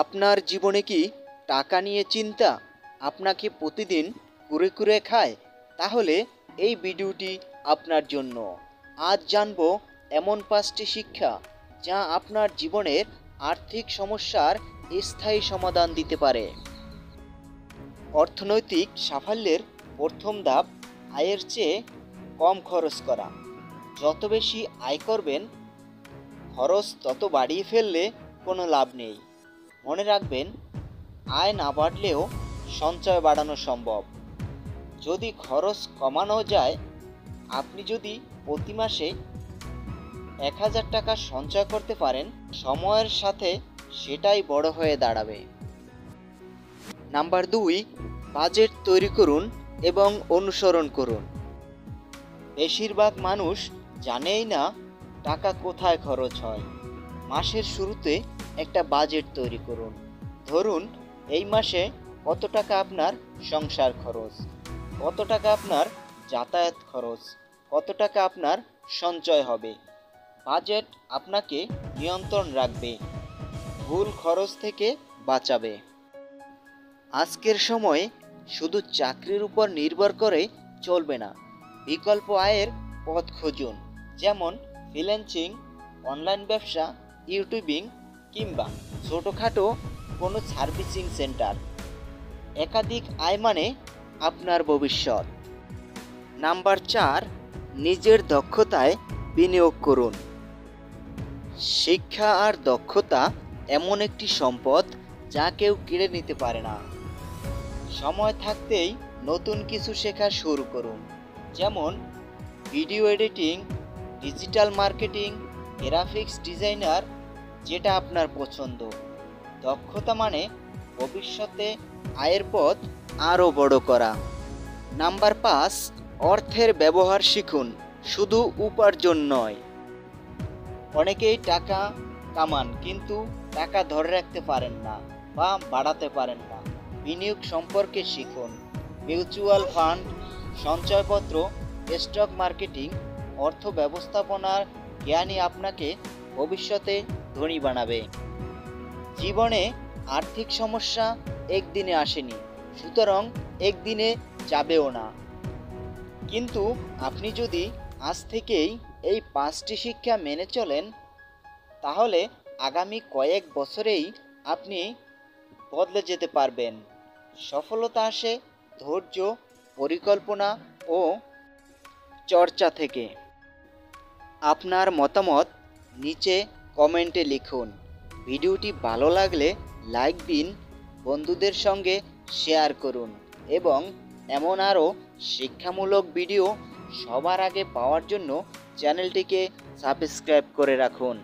আপনার জীবনে কি টাকা নিয়ে চিন্তা আপনাকে প্রতিদিন কুরে কুরে খায়? তাহলে এই ভিডিওটি আপনার জন্য। আজ জানব এমন 5টি শিক্ষা যা আপনার জীবনের আর্থিক সমস্যার স্থায়ী সমাধান দিতে পারে। অর্থনৈতিক সাফল্যের প্রথম ধাপ আয়ের চেয়ে কম খরচ করা। যত বেশি আয় করবেন, খরচ তত বাড়িয়ে ফেললে কোনো লাভ নেই। মনে রাখবেন, আয় না বাড়লেও সঞ্চয় বাড়ানো সম্ভব। যদি খরচ কমানো যায়, আপনি যদি প্রতি মাসে 1000 টাকা সঞ্চয় করতে পারেন, সময়ের সাথে সেটাই বড় হয়ে দাঁড়াবে। নাম্বার 2, বাজেট তৈরি করুন এবং অনুসরণ করুন। বেশিরভাগ মানুষ জানেই না টাকা কোথায় খরচ হয়। মাসের শুরুতে একটা বাজেট তৈরি করুন। ধরুন, এই মাসে কত টাকা আপনার সংসার খরচ, কত টাকা আপনার যাতায়াত খরচ, কত টাকা আপনার সঞ্চয় হবে। বাজেট আপনাকে নিয়ন্ত্রণ রাখবে, ভুল খরচ থেকে বাঁচাবে। আজকের সময়ে শুধু চাকরির উপর নির্ভর করে চলবে না, বিকল্প আয়ের পথ খুঁজুন। যেমন ফ্রিল্যান্সিং, অনলাইন ব্যবসা, ইউটিউবিং কিংবা ছোটোখাটো কোনো সার্ভিসিং সেন্টার। একাধিক আয় মানে আপনার ভবিষ্যৎ। নাম্বার 4, নিজের দক্ষতায় বিনিয়োগ করুন। শিক্ষা আর দক্ষতা এমন একটি সম্পদ যা কেউ কেড়ে নিতে পারে না। সময় থাকতেই নতুন কিছু শেখা শুরু করুন। যেমন video editing, digital marketing, graphics designer, যেটা আপনার পছন্দ। দক্ষতা মানে ভবিষ্যতে আয়ের পথ আরও বড় করা। নাম্বার 5, অর্থের ব্যবহার শিখুন, শুধু উপার্জন নয়। অনেকেই টাকা কামান কিন্তু টাকা ধরে রাখতে পারেন না বা বাড়াতে পারেন না। বিনিয়োগ সম্পর্কে শিখুন। মিউচুয়াল ফান্ড, সঞ্চয়পত্র, স্টক মার্কেটিং, অর্থ ব্যবস্থাপনার জ্ঞানই আপনাকে ভবিষ্যতে ধনী বানাবে। জীবনে আর্থিক সমস্যা একদিনে আসেনি, সুতরাং একদিনে যাবেও না। কিন্তু আপনি যদি আজ থেকেই এই 5টি শিক্ষা মেনে চলেন, তাহলে আগামী কয়েক বছরেই আপনি বদলে যেতে পারবেন। সফলতা আসে ধৈর্য, পরিকল্পনা ও চর্চা থেকে। আপনার মতামত নিচে কমেন্টে লিখুন। ভিডিওটি ভালো লাগলে লাইক দিন, বন্ধুদের সঙ্গে শেয়ার করুন এবং এমন আরও শিক্ষামূলক ভিডিও সবার আগে পাওয়ার জন্য চ্যানেলটিকে সাবস্ক্রাইব করে রাখুন।